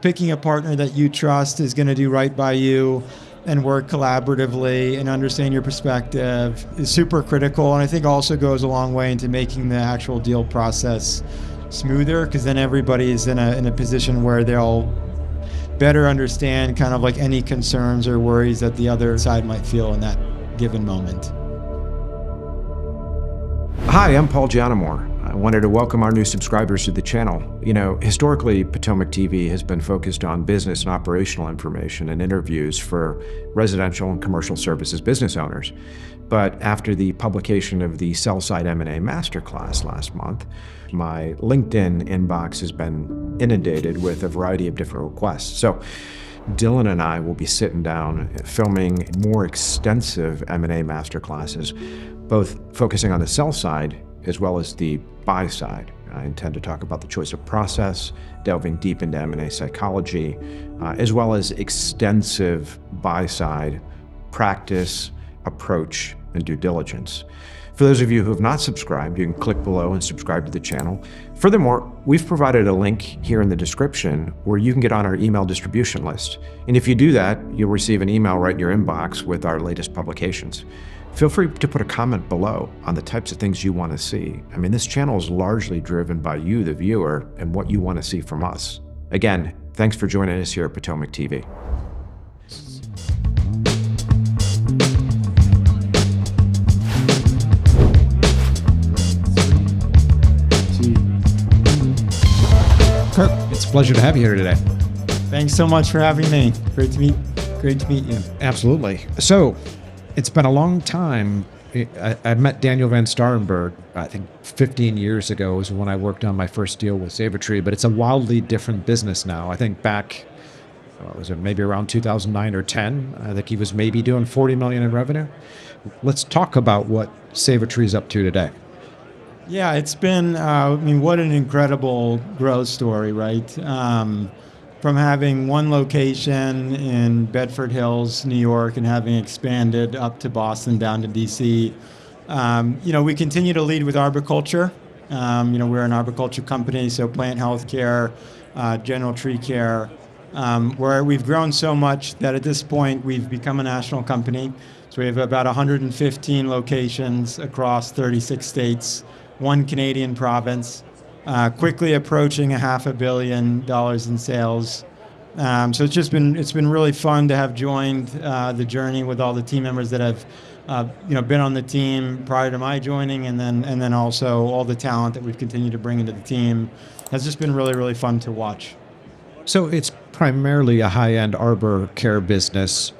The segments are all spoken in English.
picking a partner that you trust is going to do right by you and work collaboratively and understand your perspective is super critical. And I think also goes a long way into making the actual deal process smoother, because then everybody is in a position where they'll better understand kind of like any concerns or worries that the other side might feel in that given moment. Hi, I'm Paul Giannamore. I wanted to welcome our new subscribers to the channel. Historically, Potomac TV has been focused on business and operational information and interviews for residential and commercial services business owners. But after the publication of the Sell-Side M&A Masterclass last month, my LinkedIn inbox has been inundated with a variety of different requests. So Dylan and I will be sitting down filming more extensive M&A masterclasses, both focusing on the sell side as well as the buy side. I intend to talk about the choice of process, delving deep into M&A psychology, as well as extensive buy side practice, approach, and due diligence. For those of you who have not subscribed, you can click below and subscribe to the channel. Furthermore, we've provided a link here in the description where you can get on our email distribution list. And if you do that, you'll receive an email right in your inbox with our latest publications. Feel free to put a comment below on the types of things you want to see. I mean, this channel is largely driven by you, the viewer, and what you want to see from us. Again, thanks for joining us here at Potomac TV. Kirk, it's a pleasure to have you here today. Thanks so much for having me. Great to meet you. Absolutely. So, it's been a long time. I met Daniel Van Starenburg, I think 15 years ago was when I worked on my first deal with SavATree, but it's a wildly different business now. I think back, was it maybe around 2009 or 10? I think he was maybe doing 40 million in revenue. Let's talk about what SavATree's up to today. Yeah, it's been, what an incredible growth story, right? From having one location in Bedford Hills, New York, and having expanded up to Boston, down to DC. We continue to lead with arboriculture. We're an arboriculture company, so plant healthcare, general tree care, where we've grown so much that at this point we've become a national company. So we have about 115 locations across 36 states, one Canadian province. Quickly approaching $500 million in sales. So it's been really fun to have joined the journey with all the team members that have been on the team prior to my joining, and then also all the talent that we've continued to bring into the team has just been really, really fun to watch. So it's primarily a high-end arbor care business,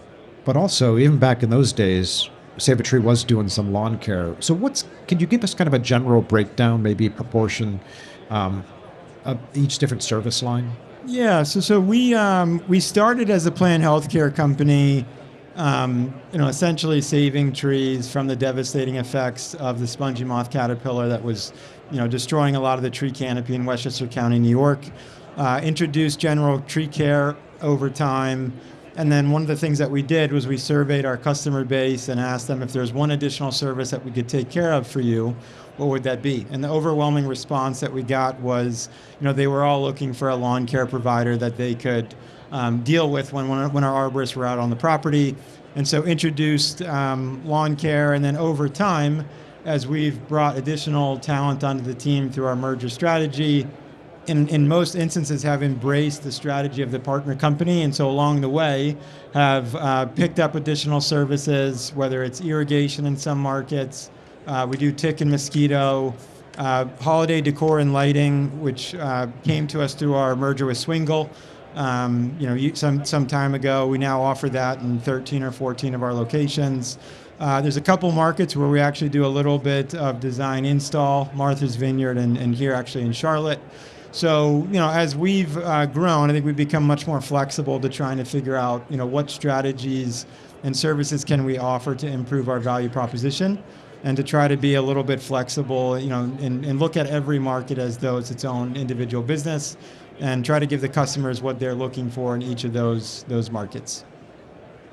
but also even back in those days, SavATree was doing some lawn care. So can you give us kind of a general breakdown, maybe proportion of each different service line? Yeah, so we started as a plant healthcare company, essentially saving trees from the devastating effects of the spongy moth caterpillar that was, destroying a lot of the tree canopy in Westchester County, New York. Introduced general tree care over time. And then one of the things that we did was we surveyed our customer base and asked them if there's one additional service that we could take care of for you, what would that be? And the overwhelming response that we got was, they were all looking for a lawn care provider that they could deal with when our arborists were out on the property. And so introduced lawn care, and then over time, as we've brought additional talent onto the team through our merger strategy, in most instances have embraced the strategy of the partner company, and so along the way have picked up additional services, whether it's irrigation in some markets, we do tick and mosquito, holiday decor and lighting, which came to us through our merger with Swingle. Some time ago. We now offer that in 13 or 14 of our locations. There's a couple markets where we actually do a little bit of design install, Martha's Vineyard and here actually in Charlotte. So, as we've grown, I think we've become much more flexible to trying to figure out, what strategies and services can we offer to improve our value proposition, and to try to be a little bit flexible, and look at every market as though it's its own individual business, and try to give the customers what they're looking for in each of those markets.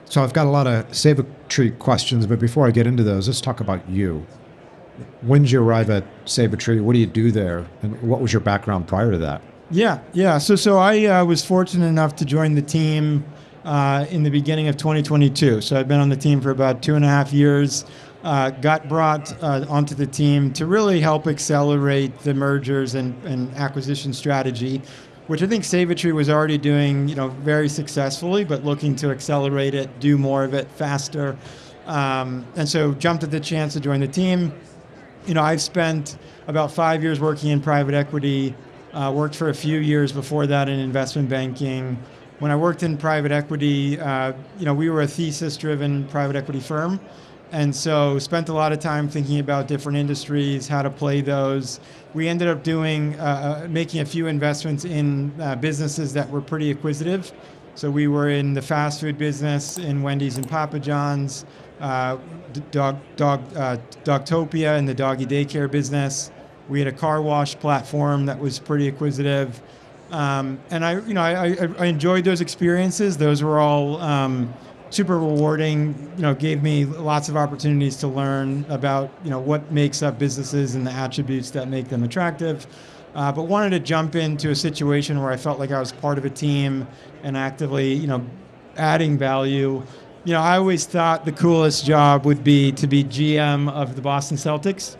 So I've got a lot of SavATree questions, but before I get into those, let's talk about you. When did you arrive at SavATree? What do you do there? And what was your background prior to that? Yeah. So I was fortunate enough to join the team in the beginning of 2022. So I've been on the team for about 2.5 years. Got brought onto the team to really help accelerate the mergers and acquisition strategy, which I think SavATree was already doing, very successfully, but looking to accelerate it, do more of it faster. And so jumped at the chance to join the team. I've spent about 5 years working in private equity, worked for a few years before that in investment banking. When I worked in private equity, we were a thesis-driven private equity firm. And so spent a lot of time thinking about different industries, how to play those. We ended up making a few investments in businesses that were pretty acquisitive. So we were in the fast food business, in Wendy's and Papa John's, Dogtopia in the doggy daycare business. We had a car wash platform that was pretty acquisitive. And I enjoyed those experiences. Those were all super rewarding, gave me lots of opportunities to learn about, what makes up businesses and the attributes that make them attractive. But wanted to jump into a situation where I felt like I was part of a team and actively, adding value. I always thought the coolest job would be to be GM of the Boston Celtics.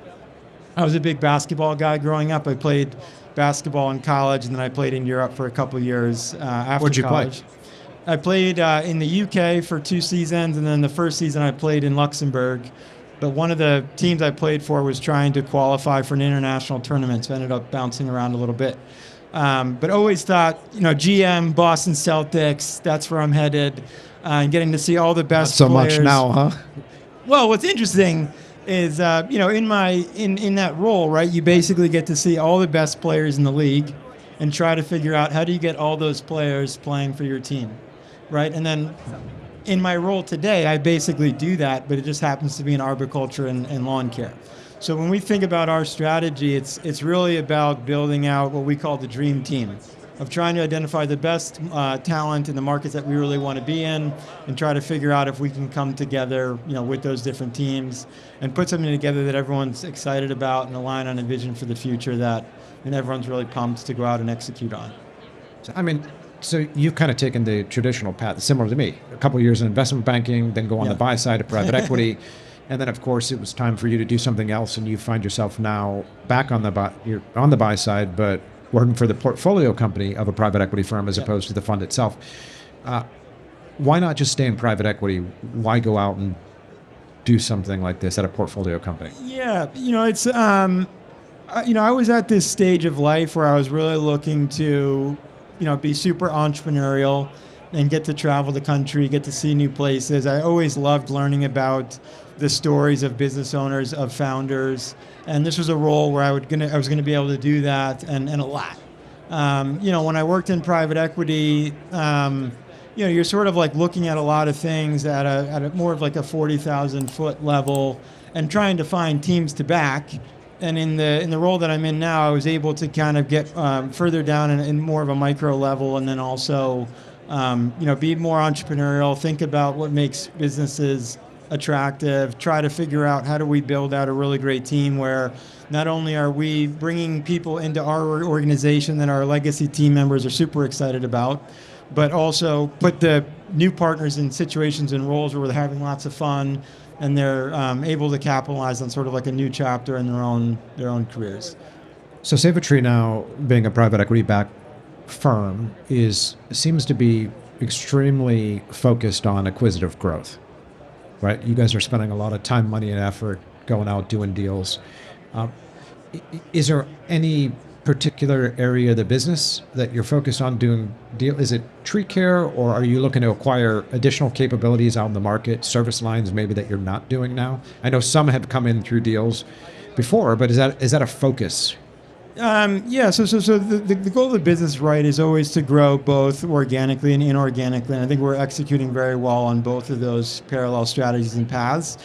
I was a big basketball guy growing up. I played basketball in college, and then I played in Europe for a couple of years after Where'd you college. play? I played in the UK for 2 seasons, and then the first season I played in Luxembourg. But one of the teams I played for was trying to qualify for an international tournament, so I ended up bouncing around a little bit. But always thought, GM, Boston Celtics, that's where I'm headed, and getting to see all the best Not so players. much now, huh? Well, what's interesting is, in that role, right, you basically get to see all the best players in the league and try to figure out how do you get all those players playing for your team. Right, and then in my role today, I basically do that, but it just happens to be in arboriculture and lawn care. So when we think about our strategy, it's really about building out what we call the dream team, of trying to identify the best talent in the markets that we really want to be in, and try to figure out if we can come together, with those different teams and put something together that everyone's excited about and align on a vision for the future and everyone's really pumped to go out and execute on. So you've kind of taken the traditional path, similar to me. A couple of years in investment banking, then go on the buy side of private equity, and then of course it was time for you to do something else, and you find yourself now back on you're on the buy side, but working for the portfolio company of a private equity firm as opposed to the fund itself. Why not just stay in private equity? Why go out and do something like this at a portfolio company? Yeah, it's I was at this stage of life where I was really looking to be super entrepreneurial and get to travel the country, get to see new places. I always loved learning about the stories of business owners, of founders, and this was a role where I was going to be able to do that and a lot. When I worked in private equity, you're sort of like looking at a lot of things at a more of like a 40,000 foot level and trying to find teams to back. And in the role that I'm in now, I was able to kind of get further down in more of a micro level, and then also, be more entrepreneurial, think about what makes businesses attractive, try to figure out how do we build out a really great team where not only are we bringing people into our organization that our legacy team members are super excited about, but also put the new partners in situations and roles where they're having lots of fun and they're able to capitalize on sort of like a new chapter in their own careers. So SavATree now, being a private equity-backed firm, seems to be extremely focused on acquisitive growth, right? You guys are spending a lot of time, money, and effort going out doing deals. Is there any particular area of the business that you're focused on doing deal? Is it tree care, or are you looking to acquire additional capabilities out in the market, service lines maybe that you're not doing now? I know some have come in through deals before, but is that a focus? So the goal of the business, right, is always to grow both organically and inorganically. And I think we're executing very well on both of those parallel strategies and paths.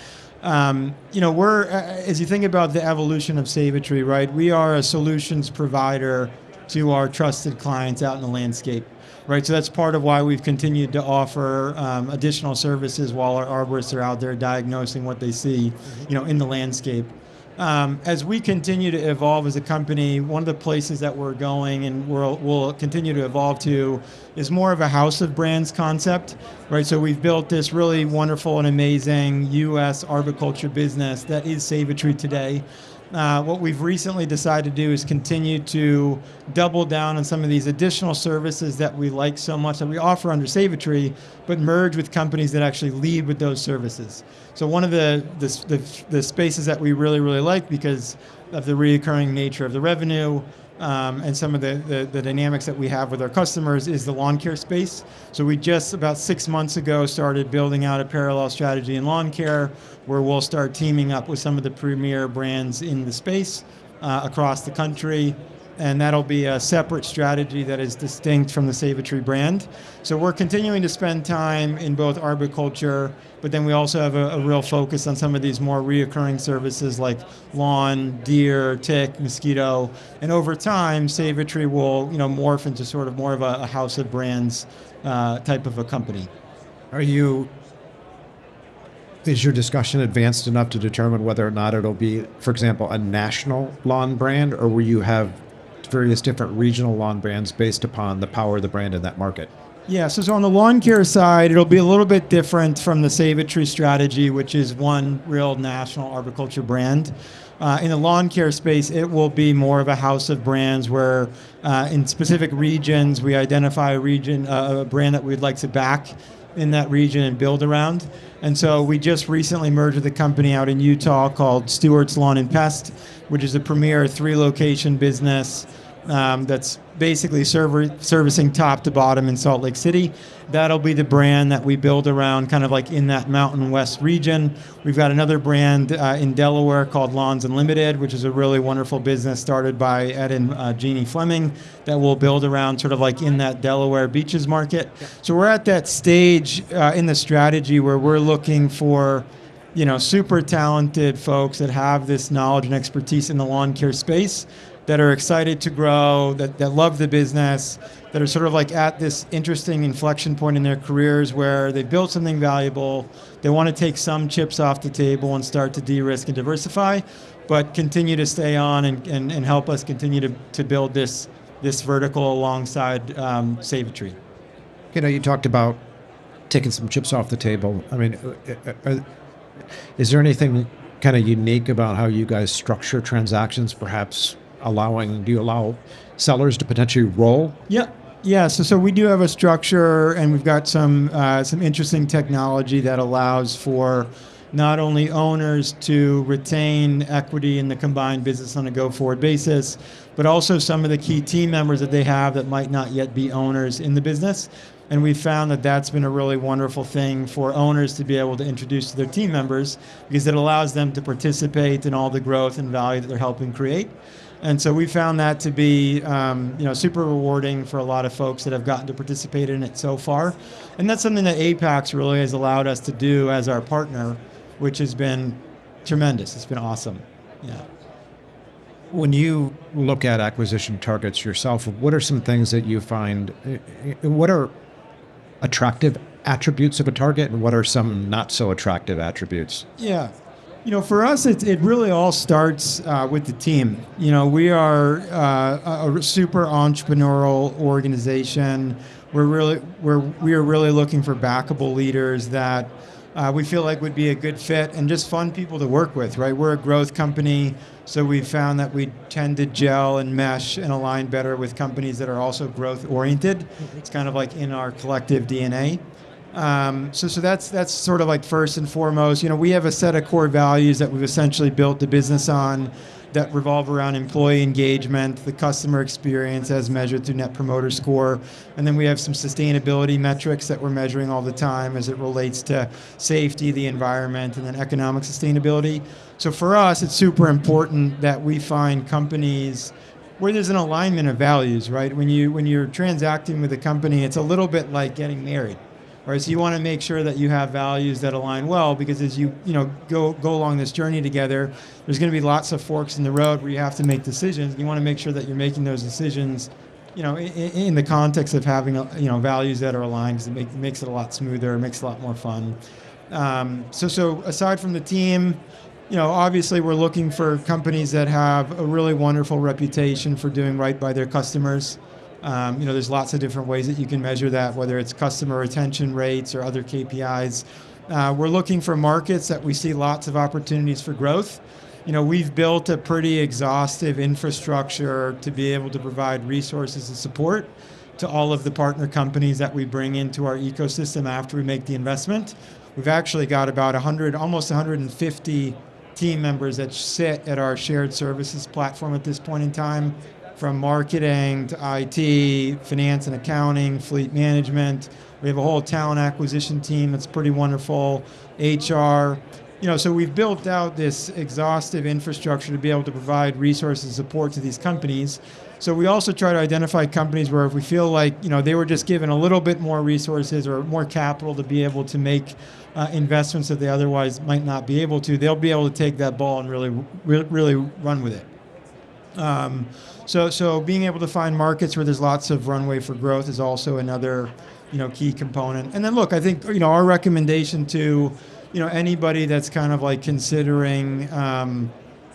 We're, as you think about the evolution of SavATree, right, we are a solutions provider to our trusted clients out in the landscape, right? So that's part of why we've continued to offer additional services while our arborists are out there diagnosing what they see, in the landscape. As we continue to evolve as a company, one of the places that we're going and we'll continue to evolve to is more of a house of brands concept, right? So we've built this really wonderful and amazing U.S. arboriculture business that is SavATree today. What we've recently decided to do is continue to double down on some of these additional services that we like so much that we offer under SavATree, but merge with companies that actually lead with those services. So one of the spaces that we really, really like because of the recurring nature of the revenue and some of the dynamics that we have with our customers is the lawn care space. So we just about 6 months ago started building out a parallel strategy in lawn care where we'll start teaming up with some of the premier brands in the space across the country. And that'll be a separate strategy that is distinct from the SavATree brand. So we're continuing to spend time in both arboriculture, but then we also have a real focus on some of these more reoccurring services like lawn, deer, tick, mosquito. And over time, SavATree will morph into sort of more of a house of brands type of a company. Is your discussion advanced enough to determine whether or not it'll be, for example, a national lawn brand, or will you have various different regional lawn brands based upon the power of the brand in that market? Yeah, so on the lawn care side, it'll be a little bit different from the SavATree strategy, which is one real national arboriculture brand. In the lawn care space, it will be more of a house of brands where in specific regions, we identify a brand that we'd like to back in that region and build around. And so we just recently merged with a company out in Utah called Stewart's Lawn and Pest, which is a premier 3-location business that's basically servicing top to bottom in Salt Lake City. That'll be the brand that we build around kind of like in that Mountain West region. We've got another brand in Delaware called Lawns Unlimited, which is a really wonderful business started by Ed and Jeannie Fleming that we'll build around sort of like in that Delaware beaches market. So we're at that stage in the strategy where we're looking for super talented folks that have this knowledge and expertise in the lawn care space that are excited to grow, that love the business, that are sort of like at this interesting inflection point in their careers where they've built something valuable, they want to take some chips off the table and start to de-risk and diversify, but continue to stay on and help us continue to build this vertical alongside SavATree. You talked about taking some chips off the table. I mean, is there anything kind of unique about how you guys structure transactions, perhaps do you allow sellers to potentially roll? Yeah. So we do have a structure, and we've got some interesting technology that allows for not only owners to retain equity in the combined business on a go-forward basis, but also some of the key team members that they have that might not yet be owners in the business. And we found that that's been a really wonderful thing for owners to be able to introduce to their team members because it allows them to participate in all the growth and value that they're helping create. And so we found that to be super rewarding for a lot of folks that have gotten to participate in it so far. And that's something that Apex really has allowed us to do as our partner, which has been tremendous. It's been awesome. Yeah. When you look at acquisition targets yourself, what are some things that you find, what are attractive attributes of a target and what are some not so attractive attributes? Yeah. For us, it really all starts with the team. We are a super entrepreneurial organization. We are really looking for backable leaders that we feel like would be a good fit and just fun people to work with, right? We're a growth company, so we've found that we tend to gel and mesh and align better with companies that are also growth oriented. It's kind of like in our collective DNA. So that's sort of like first and foremost. We have a set of core values that we've essentially built the business on that revolve around employee engagement, the customer experience as measured through Net Promoter Score, and then we have some sustainability metrics that we're measuring all the time as it relates to safety, the environment, and then economic sustainability. So for us, it's super important that we find companies where there's an alignment of values, right? When you're transacting with a company, it's a little bit like getting married. Right, so you want to make sure that you have values that align well, because as you go along this journey together, there's going to be lots of forks in the road where you have to make decisions. You want to make sure that you're making those decisions, in the context of having values that are aligned, because it makes it a lot smoother, it makes it a lot more fun. So aside from the team, Obviously we're looking for companies that have a really wonderful reputation for doing right by their customers. There's lots of different ways that you can measure that, whether it's customer retention rates or other KPIs. We're looking for markets that we see lots of opportunities for growth. We've built a pretty exhaustive infrastructure to be able to provide resources and support to all of the partner companies that we bring into our ecosystem after we make the investment. We've actually got about almost 150 team members that sit at our shared services platform at this point in time, from marketing to IT, finance and accounting, fleet management. We have a whole talent acquisition team that's pretty wonderful, HR. So we've built out this exhaustive infrastructure to be able to provide resources and support to these companies. So we also try to identify companies where if we feel like, they were just given a little bit more resources or more capital to be able to make investments that they otherwise might not be able to, they'll be able to take that ball and really run with it. So being able to find markets where there's lots of runway for growth is also another, key component. And then look, I think, our recommendation to, anybody that's kind of like considering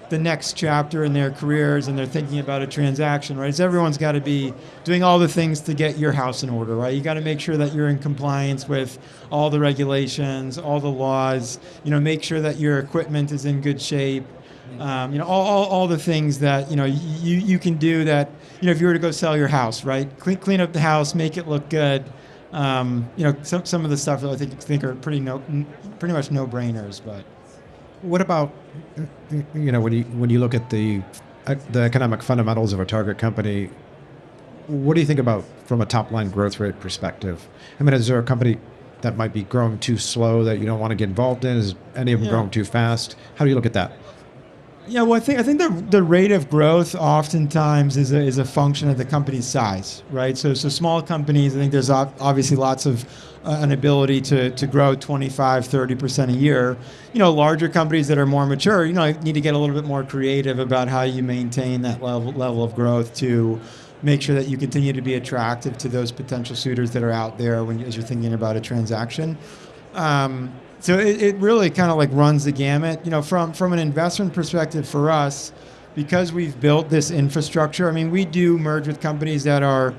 the next chapter in their careers and they're thinking about a transaction, right? So everyone's got to be doing all the things to get your house in order, right? You got to make sure that you're in compliance with all the regulations, all the laws, make sure that your equipment is in good shape. All the things that, you can do that, if you were to go sell your house, right? Clean up the house, make it look good. Some of the stuff that I think are pretty much no-brainers, but. What about, when you look at the economic fundamentals of a target company, what do you think about from a top-line growth rate perspective? I mean, is there a company that might be growing too slow that you don't want to get involved in? Is any of them growing too fast? How do you look at that? Yeah, well, I think the rate of growth oftentimes is a function of the company's size, right? So small companies, I think there's obviously lots of an ability to grow 25, 30% a year. Larger companies that are more mature, need to get a little bit more creative about how you maintain that level of growth to make sure that you continue to be attractive to those potential suitors that are out there as you're thinking about a transaction. So it really kind of like runs the gamut. From an investment perspective for us, because we've built this infrastructure, I mean, we do merge with companies that are,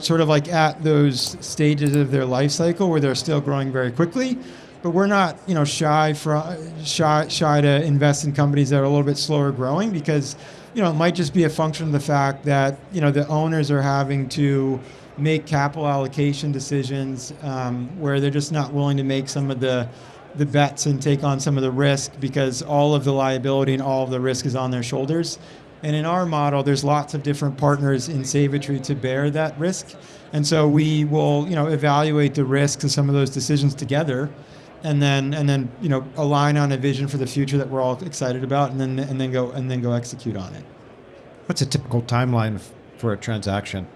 sort of like at those stages of their life cycle where they're still growing very quickly. But we're not, shy to invest in companies that are a little bit slower growing because, it might just be a function of the fact that, the owners are having to make capital allocation decisions where they're just not willing to make some of the bets and take on some of the risk because all of the liability and all of the risk is on their shoulders. And in our model, there's lots of different partners in SavATree to bear that risk. And so we will, evaluate the risks of some of those decisions together and then align on a vision for the future that we're all excited about and then go execute on it. What's a typical timeline for a transaction?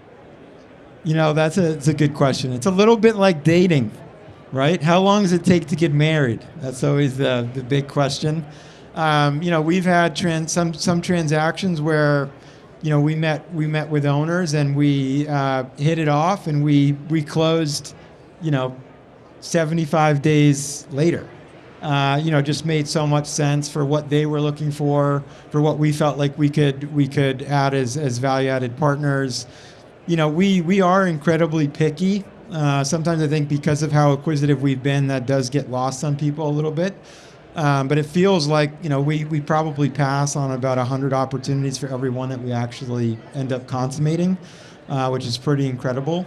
That's a good question. It's a little bit like dating, right? How long does it take to get married? That's always the big question. We've had some transactions where, we met with owners and we hit it off and we closed, 75 days later. Just made so much sense for what they were looking for what we felt like we could add as value-added partners. We are incredibly picky. Sometimes I think because of how acquisitive we've been, that does get lost on people a little bit. But it feels like, we probably pass on about 100 opportunities for every one that we actually end up consummating, which is pretty incredible.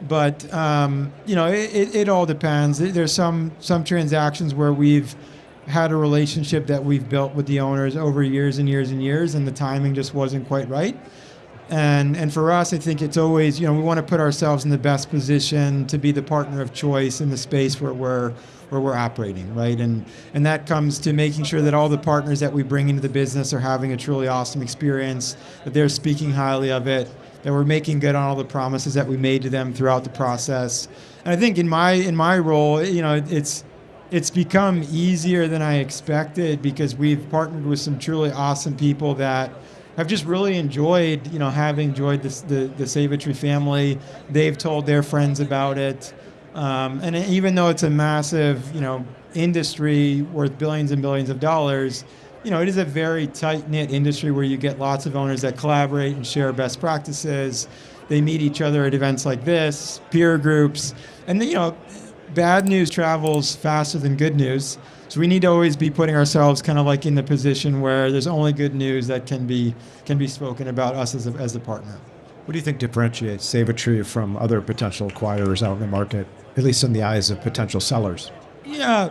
But, it all depends. There's some transactions where we've had a relationship that we've built with the owners over years and years and years, and the timing just wasn't quite right. And for us, I think it's always, we want to put ourselves in the best position to be the partner of choice in the space where we're operating, right? And that comes to making sure that all the partners that we bring into the business are having a truly awesome experience, that they're speaking highly of it, that we're making good on all the promises that we made to them throughout the process. And I think in my role, it's become easier than I expected because we've partnered with some truly awesome people that have just really enjoyed, having enjoyed the SavATree family. They've told their friends about it. And even though it's a massive, industry worth billions and billions of dollars, it is a very tight-knit industry where you get lots of owners that collaborate and share best practices. They meet each other at events like this, peer groups, and bad news travels faster than good news. So we need to always be putting ourselves kind of like in the position where there's only good news that can be spoken about us as a partner. What do you think differentiates SavATree from other potential acquirers out in the market, at least in the eyes of potential sellers? Yeah,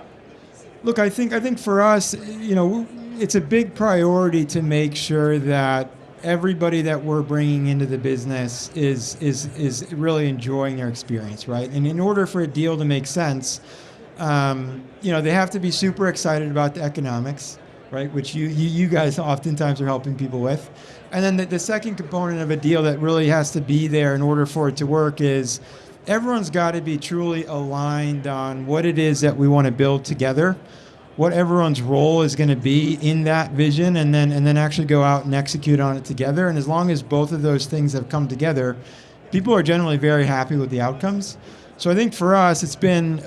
look, I think for us, it's a big priority to make sure that everybody that we're bringing into the business is really enjoying their experience, right? And in order for a deal to make sense, they have to be super excited about the economics, right? Which you guys oftentimes are helping people with. And then the second component of a deal that really has to be there in order for it to work is everyone's got to be truly aligned on what it is that we want to build together, what everyone's role is going to be in that vision, and then actually go out and execute on it together. And as long as both of those things have come together, people are generally very happy with the outcomes. So I think for us, it's been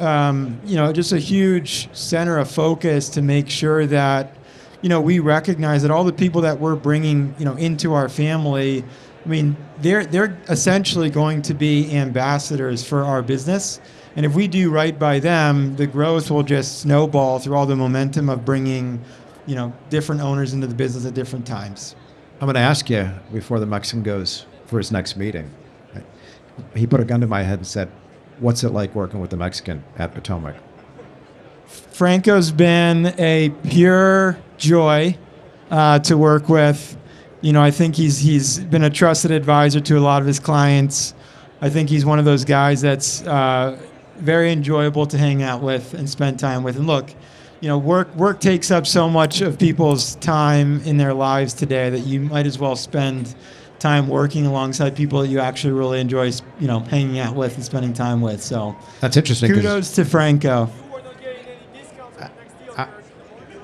just a huge center of focus to make sure that we recognize that all the people that we're bringing into our family, I mean, they're essentially going to be ambassadors for our business. And if we do right by them, the growth will just snowball through all the momentum of bringing, different owners into the business at different times. I'm going to ask you before the Mexican goes for his next meeting. He put a gun to my head and said, "What's it like working with the Mexican at Potomac?" Franco's been a pure joy to work with. I think he's been a trusted advisor to a lot of his clients. I think he's one of those guys that's very enjoyable to hang out with and spend time with. And look, work takes up so much of people's time in their lives today that you might as well spend time working alongside people that you actually really enjoy, hanging out with and spending time with. So that's interesting. Kudos to Franco.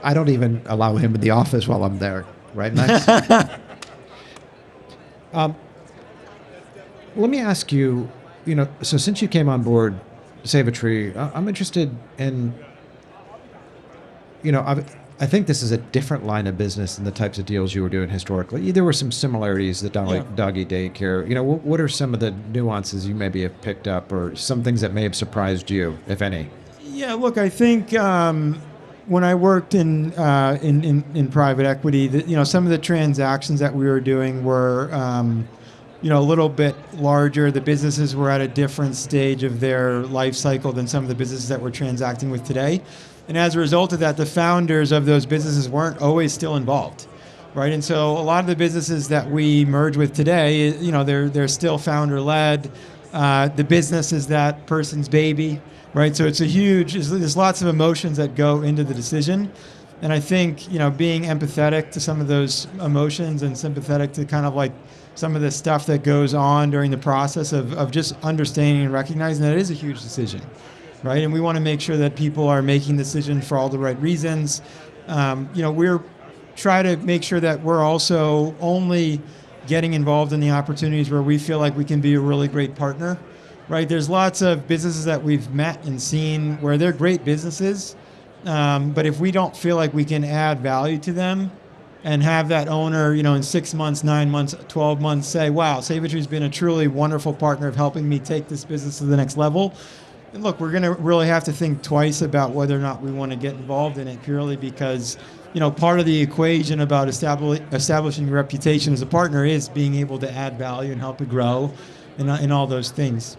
I don't even allow him in the office while I'm there, right, Max? Let me ask you, so since you came on board SavATree, I'm interested in, I think this is a different line of business than the types of deals you were doing historically. There were some similarities, the doggy daycare. What are some of the nuances you maybe have picked up, or some things that may have surprised you, if any? Yeah, look, I think when I worked in private equity, some of the transactions that we were doing were a little bit larger. The businesses were at a different stage of their life cycle than some of the businesses that we're transacting with today. And as a result of that, the founders of those businesses weren't always still involved, right? And so a lot of the businesses that we merge with today, they're still founder-led. The business is that person's baby, right? So there's lots of emotions that go into the decision. And I think, being empathetic to some of those emotions and sympathetic to kind of like some of the stuff that goes on during the process of just understanding and recognizing that it is a huge decision, right? And we want to make sure that people are making decisions for all the right reasons. We're trying to make sure that we're also only getting involved in the opportunities where we feel like we can be a really great partner, right? There's lots of businesses that we've met and seen where they're great businesses, but if we don't feel like we can add value to them and have that owner, in 6 months, 9 months, 12 months say, wow, SavATree's been a truly wonderful partner of helping me take this business to the next level. And look, we're going to really have to think twice about whether or not we want to get involved in it, purely because, part of the equation about establishing a reputation as a partner is being able to add value and help it grow and all those things.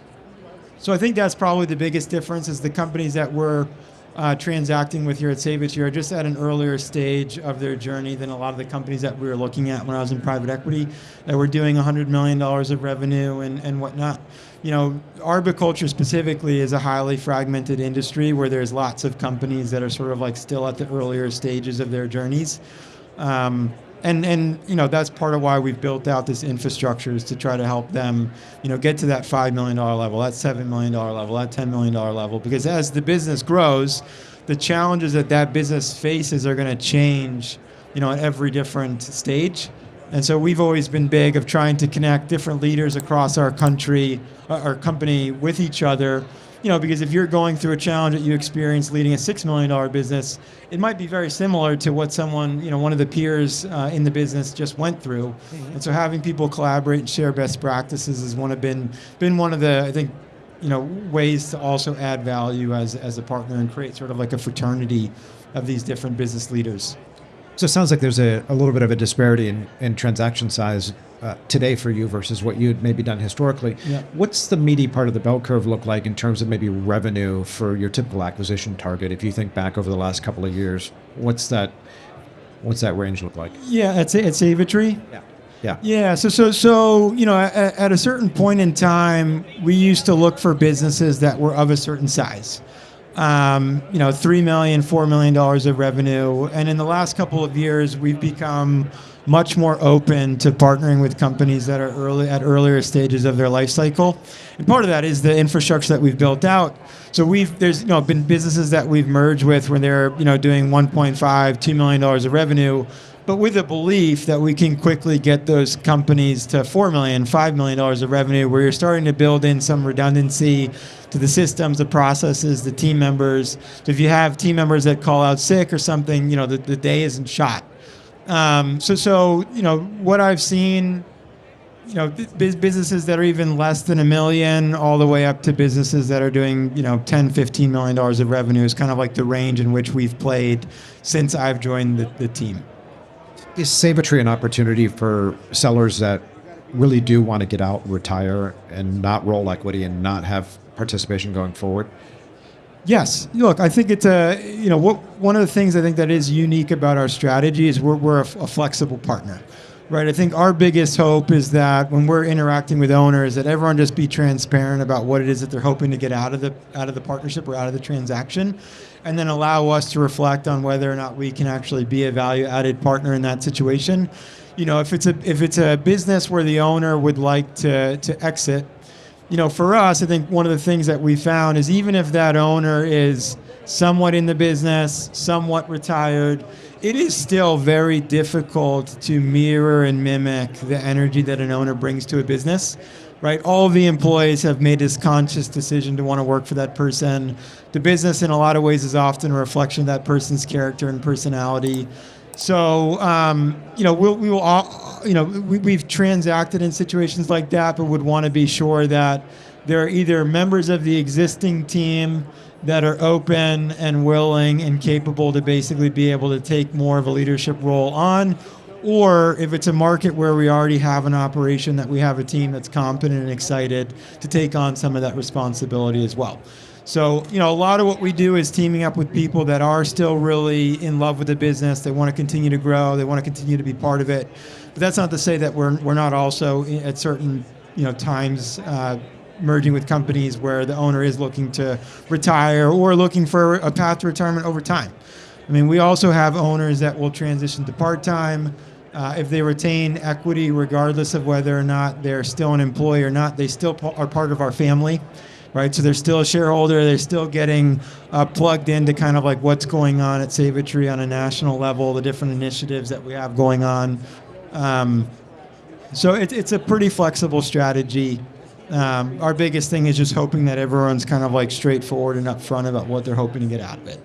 So I think that's probably the biggest difference, is the companies that we're transacting with here at SavATree are just at an earlier stage of their journey than a lot of the companies that we were looking at when I was in private equity, that were doing $100 million of revenue and whatnot. Arboriculture specifically is a highly fragmented industry where there's lots of companies that are sort of like still at the earlier stages of their journeys. And that's part of why we've built out this infrastructure, is to try to help them, get to that $5 million level, that $7 million level, that $10 million level. Because as the business grows, the challenges that business faces are going to change, at every different stage. And so we've always been big of trying to connect different leaders across our country, our company, with each other, because if you're going through a challenge that you experienced leading a $6 million business, it might be very similar to what someone, one of the peers in the business just went through. And so having people collaborate and share best practices has been one of the, I think, ways to also add value as a partner and create sort of like a fraternity of these different business leaders. So it sounds like there's a little bit of a disparity in transaction size today for you versus what you'd maybe done historically. Yeah. What's the meaty part of the bell curve look like in terms of maybe revenue for your typical acquisition target? If you think back over the last couple of years, what's that range look like? Yeah, at SavATree. Yeah. Yeah. So at a certain point in time, we used to look for businesses that were of a certain size. $3 million, $4 million of revenue. And in the last couple of years, we've become much more open to partnering with companies that are at earlier stages of their life cycle. And part of that is the infrastructure that we've built out. So there's been businesses that we've merged with where they're doing $1.5, $2 million of revenue, but with a belief that we can quickly get those companies to $4 million, $5 million of revenue, where you're starting to build in some redundancy to the systems, the processes, the team members. So if you have team members that call out sick or something, the day isn't shot. So what I've seen, businesses that are even less than $1 million, all the way up to businesses that are doing, $10, $15 million of revenue is kind of like the range in which we've played since I've joined the team. Is SavATree an opportunity for sellers that really do want to get out, retire, and not roll equity and not have participation going forward? Yes. Look, I think it's one of the things I think that is unique about our strategy is we're a flexible partner, right? I think our biggest hope is that when we're interacting with owners, that everyone just be transparent about what it is that they're hoping to get out of the partnership or out of the transaction, and then allow us to reflect on whether or not we can actually be a value-added partner in that situation. If it's a business where the owner would like to exit, for us, I think one of the things that we found is even if that owner is somewhat in the business, somewhat retired, it is still very difficult to mirror and mimic the energy that an owner brings to a business, right? All of the employees have made this conscious decision to want to work for that person. The business, in a lot of ways, is often a reflection of that person's character and personality. So, we've transacted in situations like that, but would want to be sure that there are either members of the existing team that are open and willing and capable to basically be able to take more of a leadership role on, or if it's a market where we already have an operation, that we have a team that's competent and excited to take on some of that responsibility as well. So, a lot of what we do is teaming up with people that are still really in love with the business. They want to continue to grow. They want to continue to be part of it. But that's not to say that we're not also at certain times merging with companies where the owner is looking to retire or looking for a path to retirement over time. I mean, we also have owners that will transition to part-time. If they retain equity, regardless of whether or not they're still an employee or not, they still are part of our family. Right, so they're still a shareholder. They're still getting plugged into kind of like what's going on at SavATree on a national level, the different initiatives that we have going on. So it's a pretty flexible strategy. Our biggest thing is just hoping that everyone's kind of like straightforward and upfront about what they're hoping to get out of it.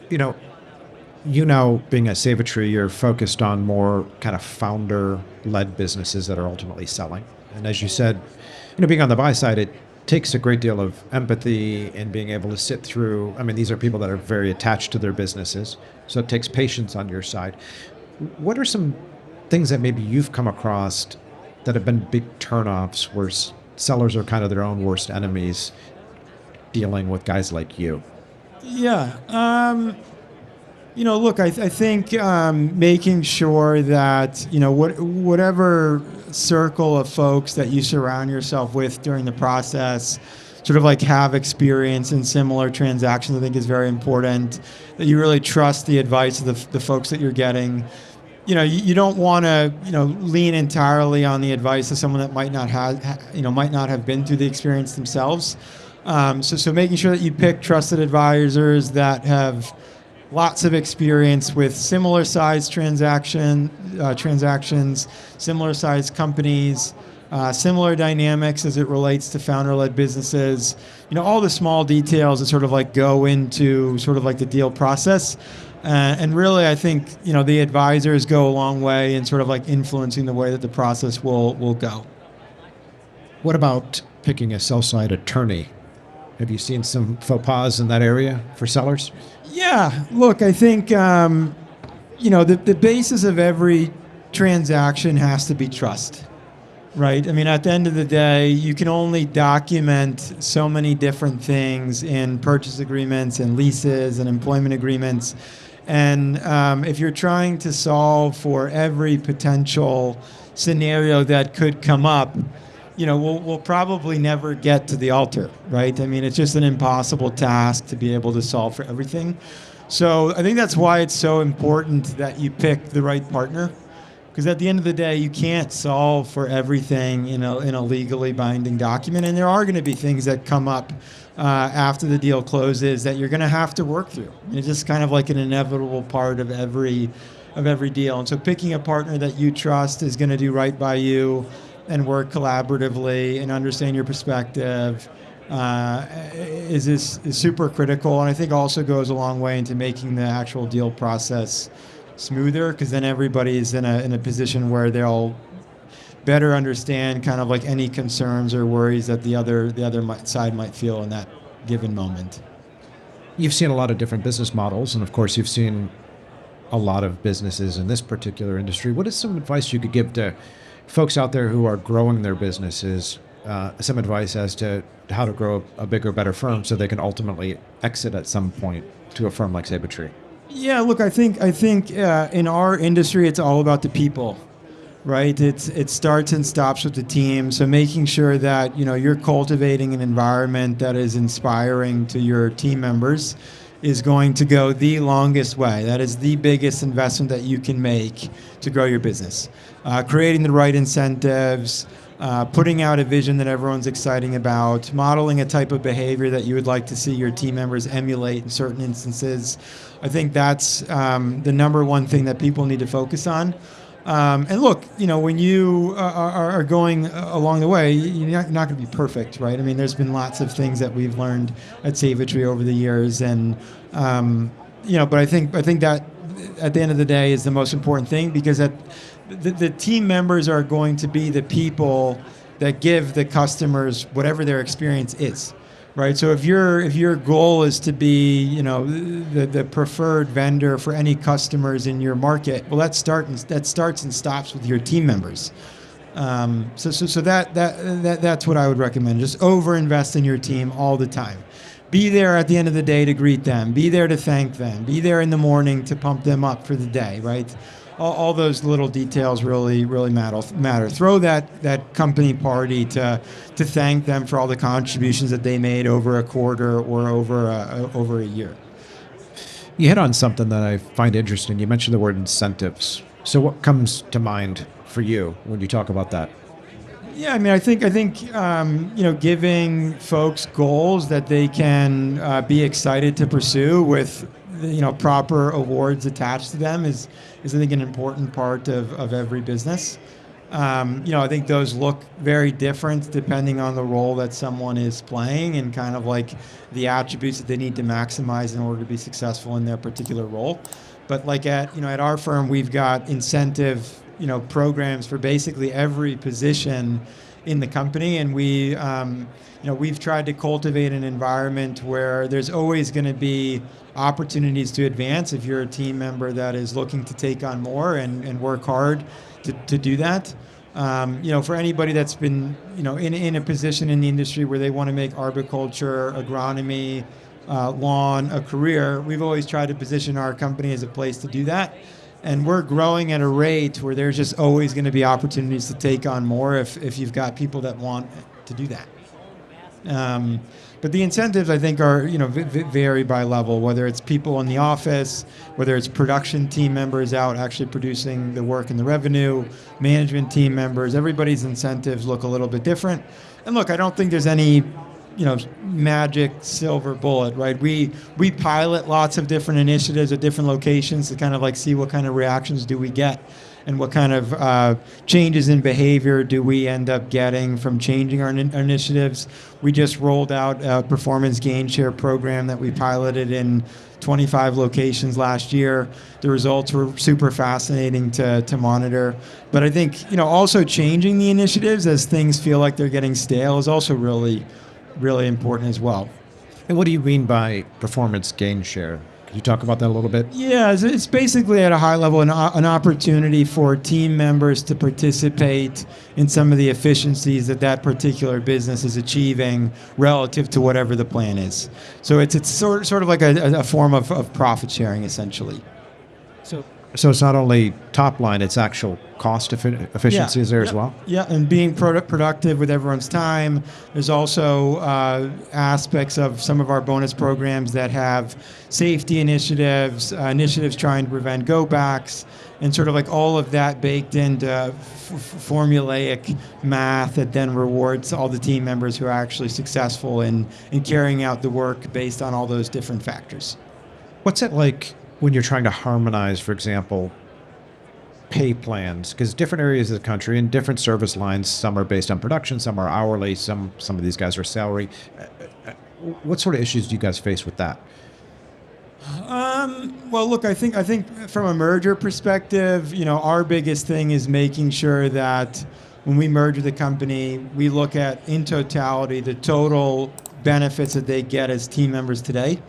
You now being at SavATree, you're focused on more kind of founder-led businesses that are ultimately selling. And as you said, being on the buy side, it takes a great deal of empathy and being able to sit through. I mean, these are people that are very attached to their businesses, so it takes patience on your side. What are some things that maybe you've come across that have been big turnoffs where sellers are kind of their own worst enemies dealing with guys like you? Yeah. Look, I think making sure that, whatever circle of folks that you surround yourself with during the process sort of like have experience in similar transactions, I think is very important, that you really trust the advice of the folks that you're getting. You don't want to, lean entirely on the advice of someone that might not have been through the experience themselves. So making sure that you pick trusted advisors that have lots of experience with similar size transactions, similar size companies, Similar dynamics as it relates to founder-led businesses. All the small details that sort of like go into sort of like the deal process. And really, I think, the advisors go a long way in sort of like influencing the way that the process will go. What about picking a sell-side attorney? Have you seen some faux pas in that area for sellers? Yeah, look, I think, the basis of every transaction has to be trust, right? I mean, at the end of the day, you can only document so many different things in purchase agreements and leases and employment agreements. And if you're trying to solve for every potential scenario that could come up, we'll probably never get to the altar, right? I mean, it's just an impossible task to be able to solve for everything. So I think that's why it's so important that you pick the right partner, because at the end of the day, you can't solve for everything in a legally binding document, and there are going to be things that come up after the deal closes that you're going to have to work through. And it's just kind of like an inevitable part of every deal. And so picking a partner that you trust is going to do right by you and work collaboratively and understand your perspective is super critical, and I think also goes a long way into making the actual deal process smoother, because then everybody is in a position where they'll better understand kind of like any concerns or worries that the other side might feel in that given moment. You've seen a lot of different business models, and of course you've seen a lot of businesses in this particular industry. What is some advice you could give to folks out there who are growing their businesses, some advice as to how to grow a bigger, better firm so they can ultimately exit at some point to a firm like SavATree? Yeah, look, I think in our industry, it's all about the people, right? It starts and stops with the team. So making sure that you're cultivating an environment that is inspiring to your team members is going to go the longest way. That is the biggest investment that you can make to grow your business. Creating the right incentives, putting out a vision that everyone's excited about, modeling a type of behavior that you would like to see your team members emulate in certain instances. I think that's the number one thing that people need to focus on. And look, when you are going along the way, you're not going to be perfect, right? I mean, there's been lots of things that we've learned at SavATree over the years, and but I think that at the end of the day is the most important thing, because the team members are going to be the people that give the customers whatever their experience is, right? So if your goal is to be the preferred vendor for any customers in your market, well, that starts and stops with your team members. So that's what I would recommend. Just overinvest in your team all the time. Be there at the end of the day to greet them. Be there to thank them. Be there in the morning to pump them up for the day, right? All those little details really matter. Throw that company party to thank them for all the contributions that they made over a quarter or over a year. You hit on something that I find interesting. You mentioned the word incentives. So what comes to mind for you when you talk about that? Yeah, I mean, I think giving folks goals that they can be excited to pursue with proper awards attached to them is I think an important part of every business. I think those look very different depending on the role that someone is playing and kind of like the attributes that they need to maximize in order to be successful in their particular role. But like at our firm, we've got incentive programs for basically every position in the company, and we've tried to cultivate an environment where there's always going to be opportunities to advance if you're a team member that is looking to take on more and work hard to do that. For anybody that's been in a position in the industry where they want to make arboriculture, agronomy, lawn a career, we've always tried to position our company as a place to do that. And we're growing at a rate where there's just always going to be opportunities to take on more if you've got people that want to do that. But the incentives, I think, are vary by level, whether it's people in the office, whether it's production team members out actually producing the work and the revenue, management team members. Everybody's incentives look a little bit different. And look, I don't think there's any magic silver bullet, right? We pilot lots of different initiatives at different locations to kind of like see what kind of reactions do we get. and what kind of changes in behavior do we end up getting from changing our initiatives. We just rolled out a performance gain share program that we piloted in 25 locations last year. The results were super fascinating to monitor. But I think, also changing the initiatives as things feel like they're getting stale is also really, really important as well. And what do you mean by performance gain share? Can you talk about that a little bit? Yeah, it's basically at a high level an opportunity for team members to participate in some of the efficiencies that particular business is achieving relative to whatever the plan is. So it's sort of like a form of profit sharing, essentially. So it's not only top line, it's actual cost efficiencies there as well? Yeah, and being productive with everyone's time. There's also aspects of some of our bonus programs that have safety initiatives, initiatives trying to prevent go-backs, and sort of like all of that baked into formulaic math that then rewards all the team members who are actually successful in carrying out the work based on all those different factors. What's it like when you're trying to harmonize, for example, pay plans? Because different areas of the country and different service lines, some are based on production, some are hourly, some of these guys are salary. What sort of issues do you guys face with that? Well, look, I think from a merger perspective, our biggest thing is making sure that when we merge with a company, we look at in totality the total benefits that they get as team members today.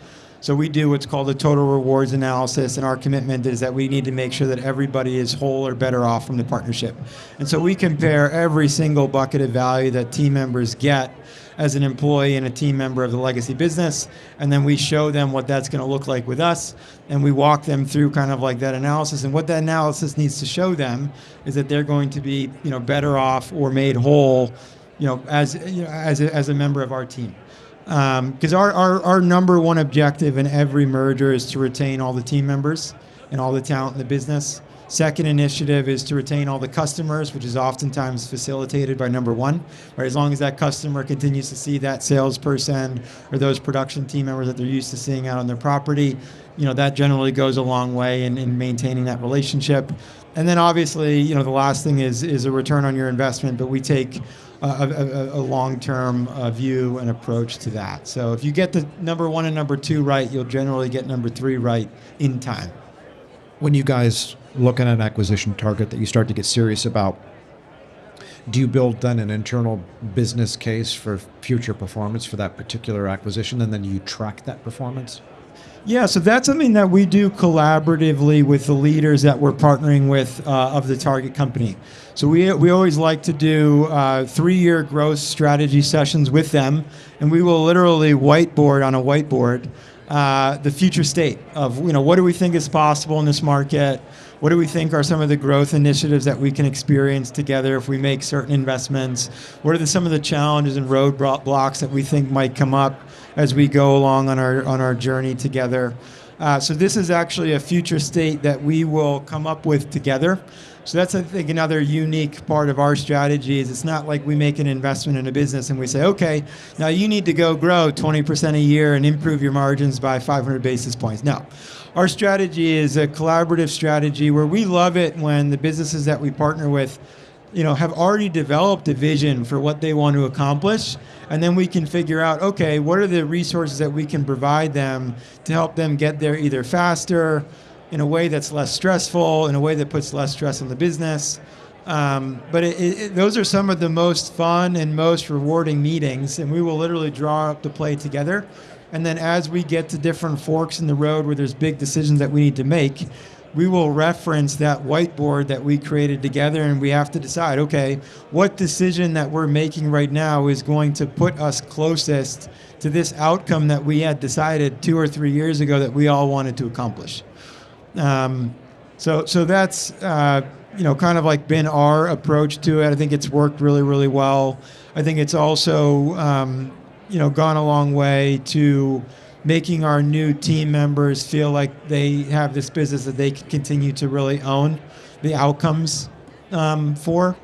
So we do what's called a total rewards analysis, and our commitment is that we need to make sure that everybody is whole or better off from the partnership. And so we compare every single bucket of value that team members get as an employee and a team member of the legacy business, and then we show them what that's going to look like with us, and we walk them through kind of like that analysis. And what that analysis needs to show them is that they're going to be, better off or made whole, as a member of our team. Because our number one objective in every merger is to retain all the team members and all the talent in the business. Second initiative is to retain all the customers, which is oftentimes facilitated by number one. Right? As long as that customer continues to see that salesperson or those production team members that they're used to seeing out on their property, that generally goes a long way in maintaining that relationship. And then obviously, the last thing is a return on your investment, but we take a long-term view and approach to that. So if you get the number one and number two right, you'll generally get number three right in time. When you guys look at an acquisition target that you start to get serious about, do you build then an internal business case for future performance for that particular acquisition, and then you track that performance? Yeah, so that's something that we do collaboratively with the leaders that we're partnering with of the target company. So we always like to do 3-year growth strategy sessions with them, and we will literally whiteboard on a whiteboard the future state of what do we think is possible in this market. What do we think are some of the growth initiatives that we can experience together if we make certain investments? What are some of the challenges and roadblocks that we think might come up as we go along on our journey together? So this is actually a future state that we will come up with together. So that's, I think, another unique part of our strategy is it's not like we make an investment in a business and we say, okay, now you need to go grow 20% a year and improve your margins by 500 basis points. No. Our strategy is a collaborative strategy where we love it when the businesses that we partner with, have already developed a vision for what they want to accomplish, and then we can figure out, okay, what are the resources that we can provide them to help them get there either faster, in a way that's less stressful, in a way that puts less stress on the business. But those are some of the most fun and most rewarding meetings, and we will literally draw up the play together. And then as we get to different forks in the road where there's big decisions that we need to make, we will reference that whiteboard that we created together, and we have to decide, okay, what decision that we're making right now is going to put us closest to this outcome that we had decided 2 or 3 years ago that we all wanted to accomplish. So that's kind of like been our approach to it. I think it's worked really, really well. I think it's also gone a long way to making our new team members feel like they have this business that they can continue to really own the outcomes for.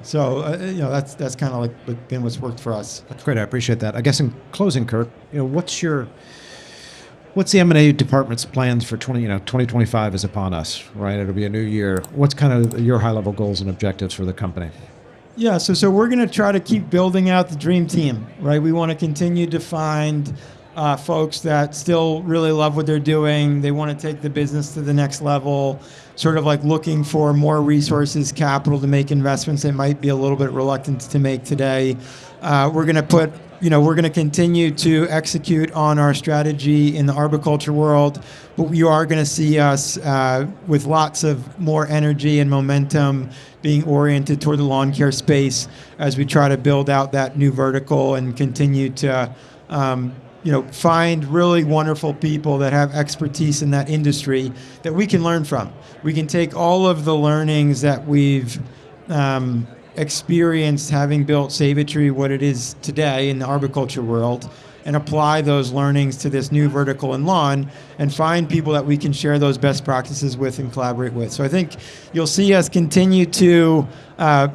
So that's kind of like been what's worked for us. That's great. I appreciate that. I guess in closing, Kirk, what's your What's the M&A department's plans for 2025 is upon us, right? It'll be a new year. What's kind of your high-level goals and objectives for the company? Yeah, so we're going to try to keep building out the dream team, right? We want to continue to find folks that still really love what they're doing. They want to take the business to the next level, sort of like looking for more resources, capital to make investments they might be a little bit reluctant to make today. We're going to continue to execute on our strategy in the arboriculture world, but you are going to see us with lots of more energy and momentum being oriented toward the lawn care space as we try to build out that new vertical and continue to find really wonderful people that have expertise in that industry that we can learn from. We can take all of the learnings that we've experienced having built SavATree what it is today in the arboriculture world and apply those learnings to this new vertical in lawn and find people that we can share those best practices with and collaborate with. So I think you'll see us continue to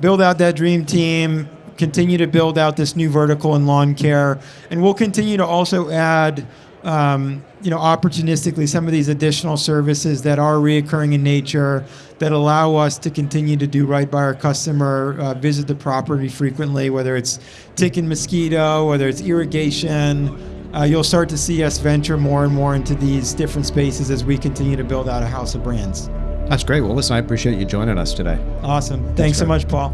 build out that dream team, continue to build out this new vertical in lawn care, and we'll continue to also add opportunistically some of these additional services that are reoccurring in nature that allow us to continue to do right by our customer, visit the property frequently, whether it's tick and mosquito, whether it's irrigation. You'll start to see us venture more and more into these different spaces as we continue to build out a house of brands. That's great. Well, listen, I appreciate you joining us today. Awesome. Thanks so much, Paul.